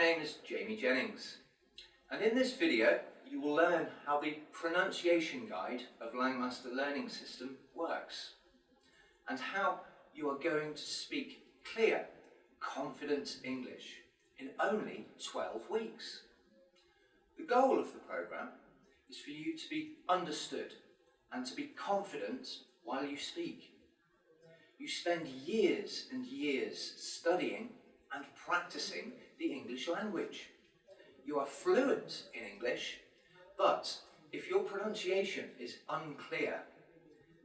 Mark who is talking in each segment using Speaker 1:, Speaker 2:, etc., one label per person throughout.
Speaker 1: name is Jamie Jennings, and in this video you will learn how the pronunciation guide of Langmaster Learning System works and how you are going to speak clear, confident English in only 12 weeks. The goal of the programme is for you to be understood and to be confident while you speak. You spend years and years studying and practicing the English language. You are fluent in English, but if your pronunciation is unclear,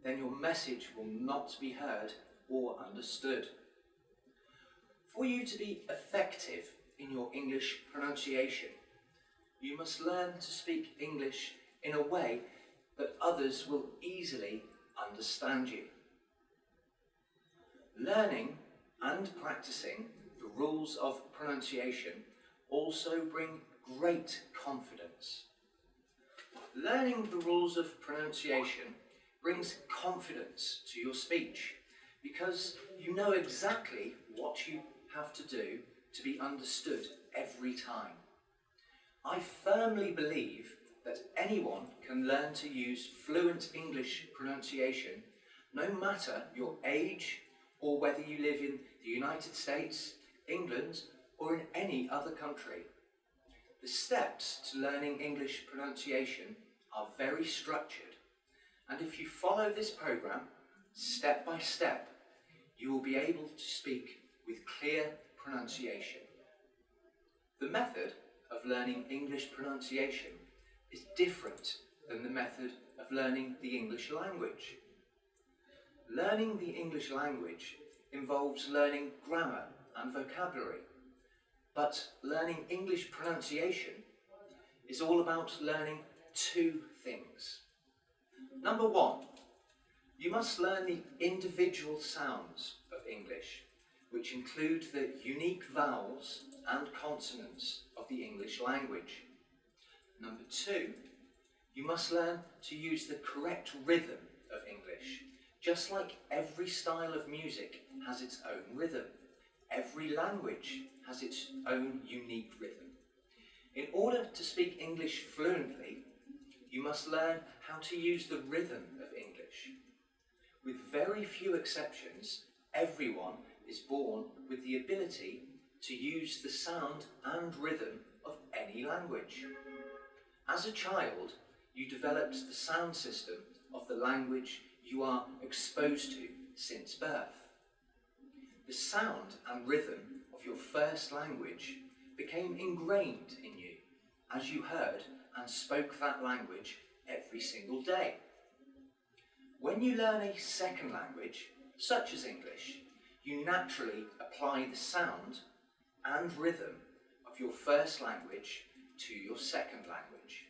Speaker 1: then your message will not be heard or understood. For you to be effective in your English pronunciation, you must learn to speak English in a way that others will easily understand you. Learning and practicing the rules of pronunciation also bring great confidence. Learning the rules of pronunciation brings confidence to your speech because you know exactly what you have to do to be understood every time. I firmly believe that anyone can learn to use fluent English pronunciation no matter your age or whether you live in the United States, England or in any other country. The steps to learning English pronunciation are very structured, and if you follow this programme step by step, you will be able to speak with clear pronunciation. The method of learning English pronunciation is different than the method of learning the English language. Learning the English language involves learning grammar and vocabulary, but learning English pronunciation is all about learning two things. Number one, you must learn the individual sounds of English, which include the unique vowels and consonants of the English language. Number two, you must learn to use the correct rhythm of English. Just like every style of music has its own rhythm, every language has its own unique rhythm. In order to speak English fluently, you must learn how to use the rhythm of English. With very few exceptions, everyone is born with the ability to use the sound and rhythm of any language. As a child, you developed the sound system of the language you are exposed to since birth. The sound and rhythm of your first language became ingrained in you as you heard and spoke that language every single day. When you learn a second language, such as English, you naturally apply the sound and rhythm of your first language to your second language.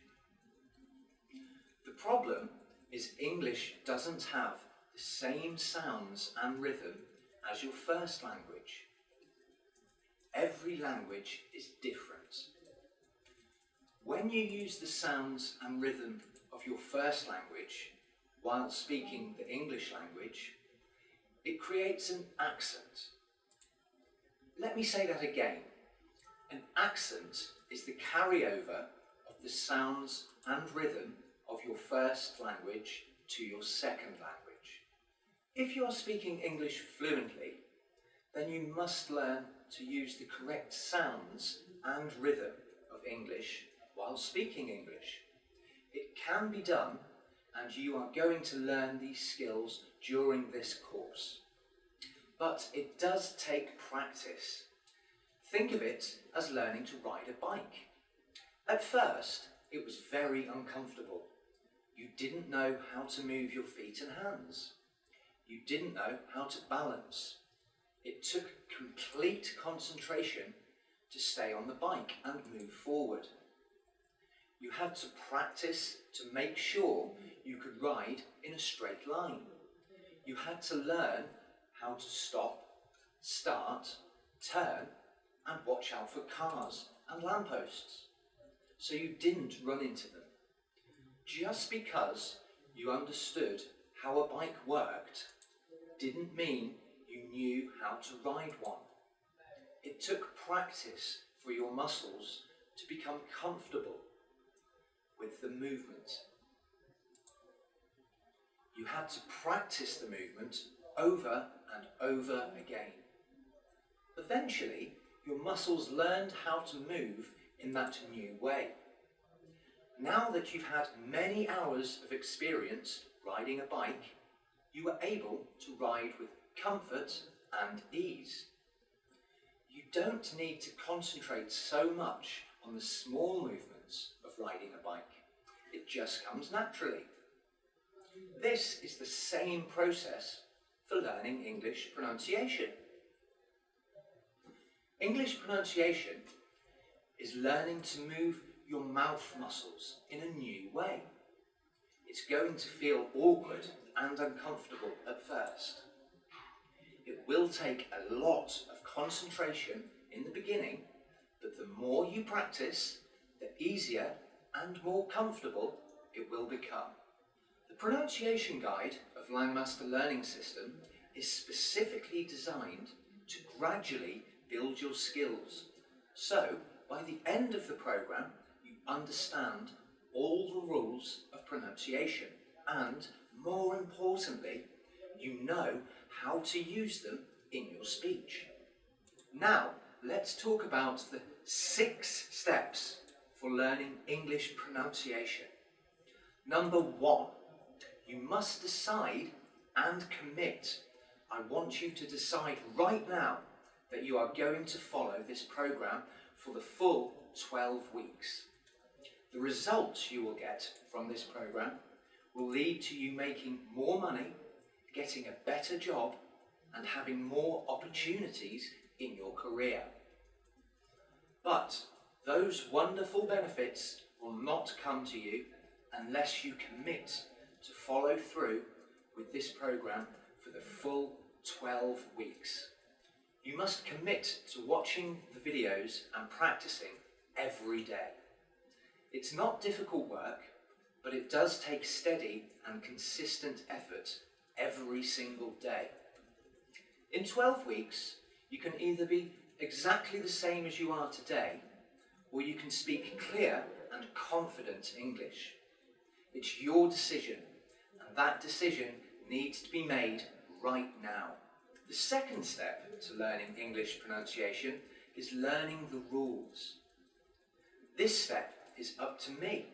Speaker 1: The problem is English doesn't have the same sounds and rhythm as your first language. Every language is different. When you use the sounds and rhythm of your first language while speaking the English language, it creates an accent. Let me say that again. An accent is the carryover of the sounds and rhythm of your first language to your second language. If you are speaking English fluently, then you must learn to use the correct sounds and rhythm of English while speaking English. It can be done, and you are going to learn these skills during this course. But it does take practice. Think of it as learning to ride a bike. At first, it was very uncomfortable. You didn't know how to move your feet and hands. You didn't know how to balance. It took complete concentration to stay on the bike and move forward. You had to practice to make sure you could ride in a straight line. You had to learn how to stop, start, turn, and watch out for cars and lampposts, so you didn't run into them. Just because you understood how a bike worked didn't mean you knew how to ride one. It took practice for your muscles to become comfortable with the movement. You had to practice the movement over and over again. Eventually, your muscles learned how to move in that new way. Now that you've had many hours of experience riding a bike, you are able to ride with comfort and ease. You don't need to concentrate so much on the small movements of riding a bike. It just comes naturally. This is the same process for learning English pronunciation. English pronunciation is learning to move your mouth muscles in a new way. It's going to feel awkward and uncomfortable at first. It will take a lot of concentration in the beginning, but the more you practice, the easier and more comfortable it will become. The pronunciation guide of Langmaster Learning System is specifically designed to gradually build your skills. So, by the end of the program, you understand all the rules of pronunciation and, more importantly, you know how to use them in your speech. Now, let's talk about the 6 steps for learning English pronunciation. Number 1, you must decide and commit. I want you to decide right now that you are going to follow this program for the full 12 weeks. The results you will get from this program will lead to you making more money, getting a better job, and having more opportunities in your career. But those wonderful benefits will not come to you unless you commit to follow through with this program for the full 12 weeks. You must commit to watching the videos and practicing every day. It's not difficult work, but it does take steady and consistent effort every single day. In 12 weeks, you can either be exactly the same as you are today, or you can speak clear and confident English. It's your decision, and that decision needs to be made right now. The second step to learning English pronunciation is learning the rules. This step is up to me.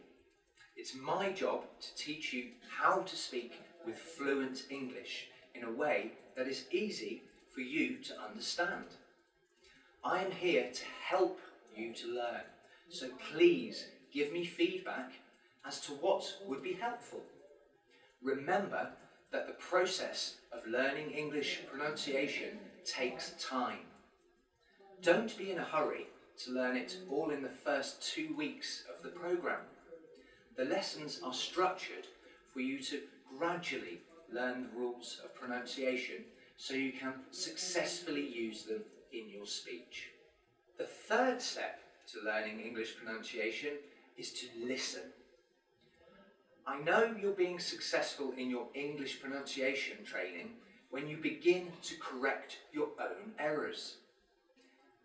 Speaker 1: It's my job to teach you how to speak with fluent English in a way that is easy for you to understand. I am here to help you to learn, so please give me feedback as to what would be helpful. Remember that the process of learning English pronunciation takes time. Don't be in a hurry to learn it all in the first 2 weeks of the program. The lessons are structured for you to gradually learn the rules of pronunciation so you can successfully use them in your speech. The third step to learning English pronunciation is to listen. I know you're being successful in your English pronunciation training when you begin to correct your own errors.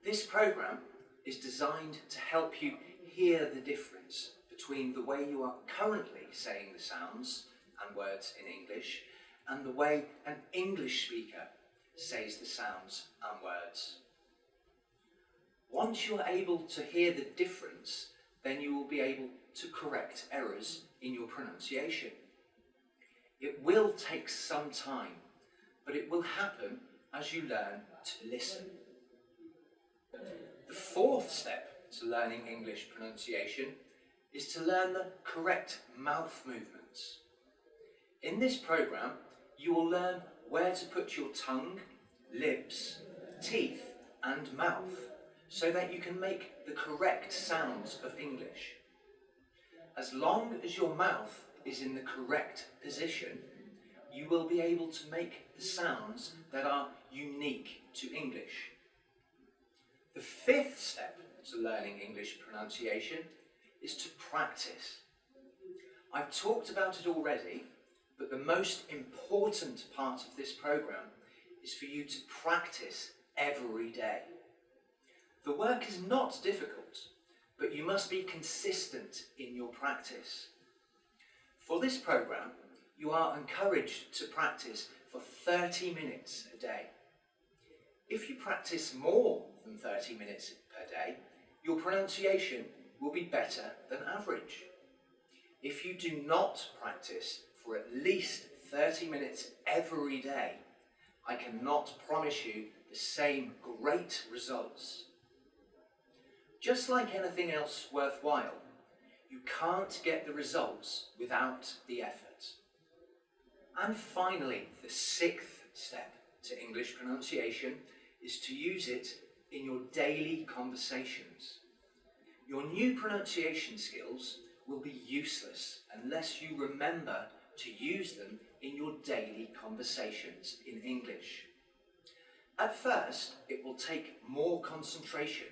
Speaker 1: This program is designed to help you hear the difference between the way you are currently saying the sounds and words in English and the way an English speaker says the sounds and words. Once you are able to hear the difference, then you will be able to correct errors in your pronunciation. It will take some time, but it will happen as you learn to listen. The fourth step to learning English pronunciation is to learn the correct mouth movements. In this program, you will learn where to put your tongue, lips, teeth and mouth so that you can make the correct sounds of English. As long as your mouth is in the correct position, you will be able to make the sounds that are unique to English. The fifth step to learning English pronunciation is to practice. I've talked about it already, but the most important part of this program is for you to practice every day. The work is not difficult, but you must be consistent in your practice. For this programme, you are encouraged to practice for 30 minutes a day. If you practice more than 30 minutes per day, your pronunciation will be better than average. If you do not practice for at least 30 minutes every day, I cannot promise you the same great results. Just like anything else worthwhile, you can't get the results without the effort. And finally, the sixth step to English pronunciation is to use it in your daily conversations. Your new pronunciation skills will be useless unless you remember to use them in your daily conversations in English. At first, it will take more concentration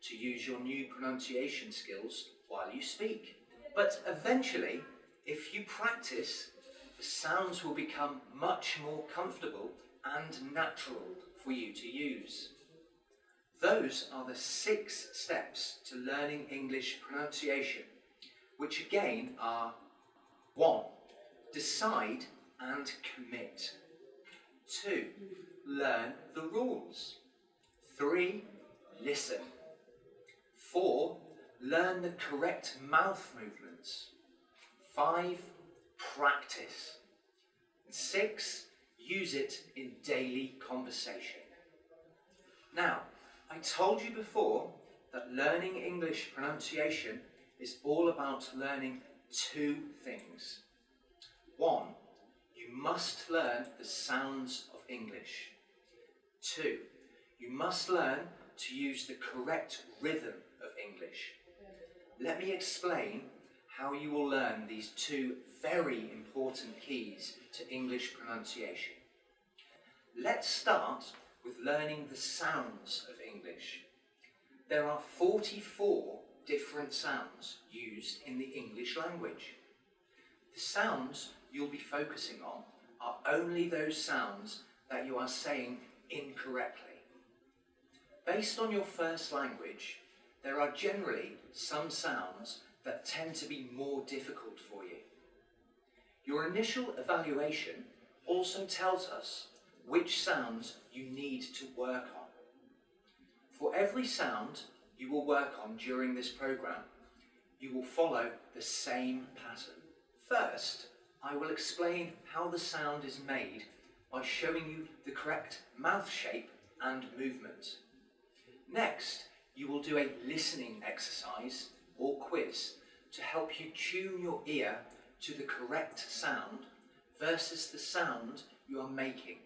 Speaker 1: to use your new pronunciation skills while you speak. But eventually, if you practice, the sounds will become much more comfortable and natural for you to use. Those are the 6 steps to learning English pronunciation, which again are: 1. Decide and commit. 2. Learn the rules. 3. Listen. 4. Learn the correct mouth movements. 5. Practice. 6. Use it in daily conversation. Now, I told you before that learning English pronunciation is all about learning 2 things. 1. You must learn the sounds of English. 2. You must learn to use the correct rhythm of English. Let me explain how you will learn these 2 very important keys to English pronunciation. Let's start with learning the sounds of English. There are 44 different sounds used in the English language. The sounds you'll be focusing on are only those sounds that you are saying incorrectly. Based on your first language, there are generally some sounds that tend to be more difficult for you. Your initial evaluation also tells us which sounds you need to work on. For every sound you will work on during this programme, you will follow the same pattern. First, I will explain how the sound is made by showing you the correct mouth shape and movement. Next, you will do a listening exercise or quiz to help you tune your ear to the correct sound versus the sound you are making.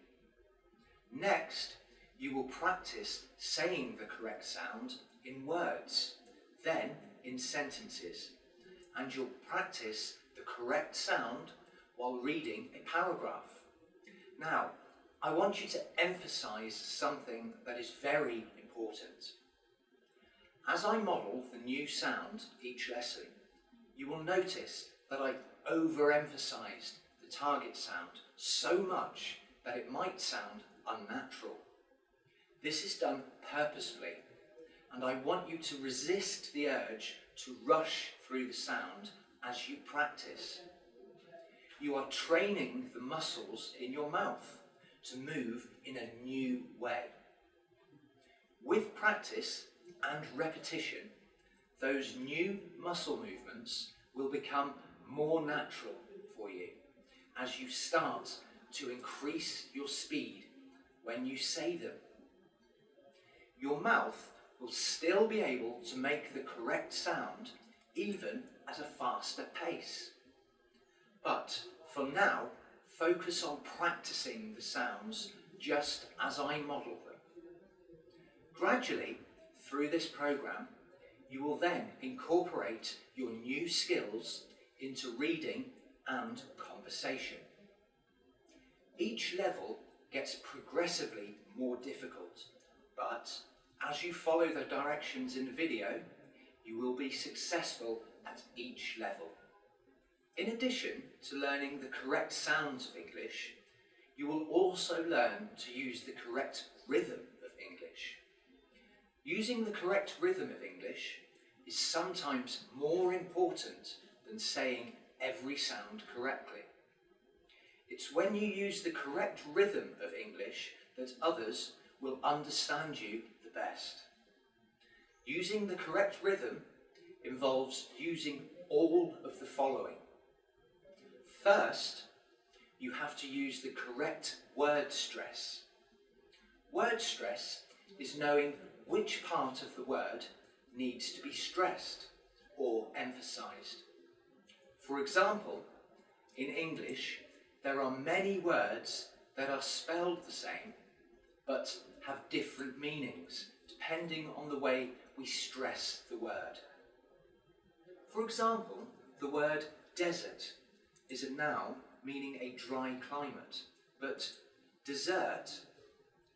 Speaker 1: Next, you will practice saying the correct sound in words, then in sentences, and you'll practice the correct sound while reading a paragraph. Now, I want you to emphasize something that is very important. As I model the new sound each lesson, you will notice that I overemphasized the target sound so much that it might sound unnatural. This is done purposefully, and I want you to resist the urge to rush through the sound as you practice. You are training the muscles in your mouth to move in a new way. With practice and repetition, those new muscle movements will become more natural for you as you start to increase your speed when you say them. Your mouth will still be able to make the correct sound even at a faster pace. But for now, focus on practicing the sounds just as I model them. Gradually, through this programme, you will then incorporate your new skills into reading and conversation. Each level gets progressively more difficult, but as you follow the directions in the video, you will be successful at each level. In addition to learning the correct sounds of English, you will also learn to use the correct rhythm of English. Using the correct rhythm of English is sometimes more important than saying every sound correctly. It's when you use the correct rhythm of English that others will understand you the best. Using the correct rhythm involves using all of the following. First, you have to use the correct word stress. Word stress is knowing which part of the word needs to be stressed or emphasized. For example, in English, there are many words that are spelled the same but have different meanings depending on the way we stress the word. For example, the word desert is a noun meaning a dry climate, but desert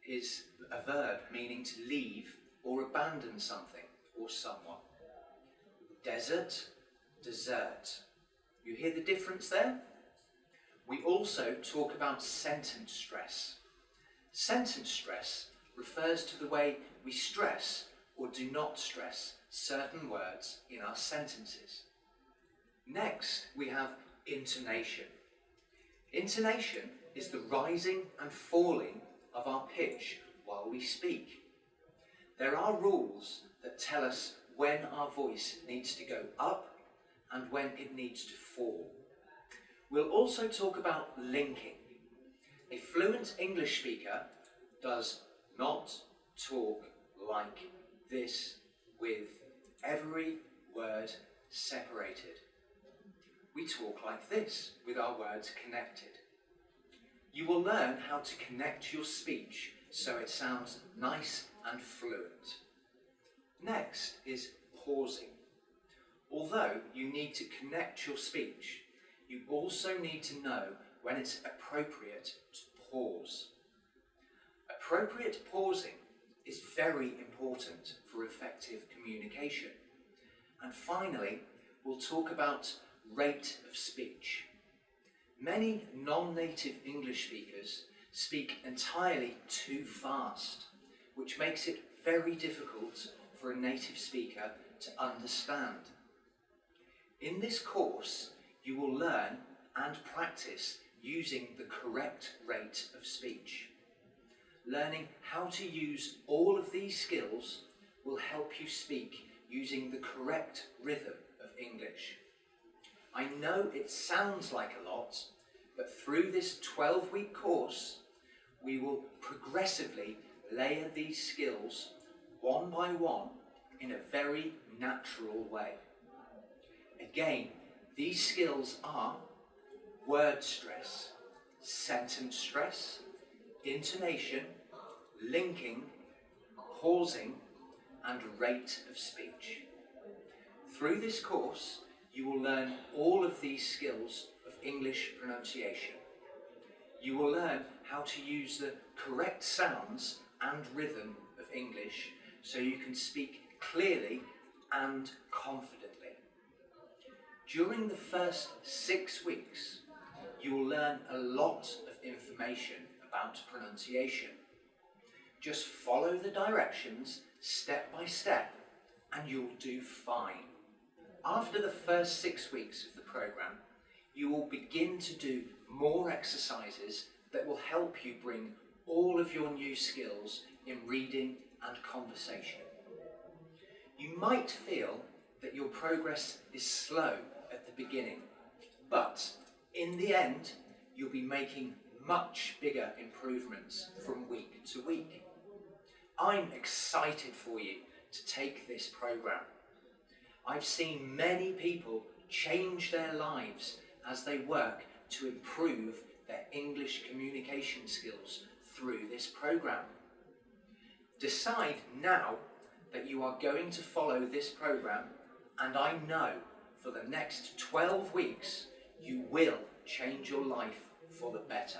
Speaker 1: is a verb meaning to leave or abandon something or someone. Desert, desert. You hear the difference there? We also talk about sentence stress. Sentence stress refers to the way we stress or do not stress certain words in our sentences. Next, we have intonation. Intonation is the rising and falling of our pitch while we speak. There are rules that tell us when our voice needs to go up and when it needs to fall. We'll also talk about linking. A fluent English speaker does not talk like this with every word separated. We talk like this with our words connected. You will learn how to connect your speech so it sounds nice and fluent. Next is pausing. Although you need to connect your speech, you also need to know when it's appropriate to pause. Appropriate pausing is very important for effective communication. And finally, we'll talk about rate of speech. Many non-native English speakers speak entirely too fast, which makes it very difficult for a native speaker to understand. In this course, you will learn and practice using the correct rate of speech. Learning how to use all of these skills will help you speak using the correct rhythm of English. I know it sounds like a lot, but through this 12-week course, we will progressively layer these skills one by one in a very natural way. Again, these skills are word stress, sentence stress, intonation, linking, pausing, and rate of speech. Through this course, you will learn all of these skills of English pronunciation. You will learn how to use the correct sounds and rhythm of English so you can speak clearly and confidently. During the first 6 weeks, you will learn a lot of information about pronunciation. Just follow the directions step by step and you'll do fine. After the first 6 weeks of the program, you will begin to do more exercises that will help you bring all of your new skills in reading and conversation. You might feel that your progress is slow at the beginning, but in the end, you'll be making much bigger improvements from week to week. I'm excited for you to take this program. I've seen many people change their lives as they work to improve their English communication skills through this program. Decide now that you are going to follow this program, and I know for the next 12 weeks you will change your life for the better.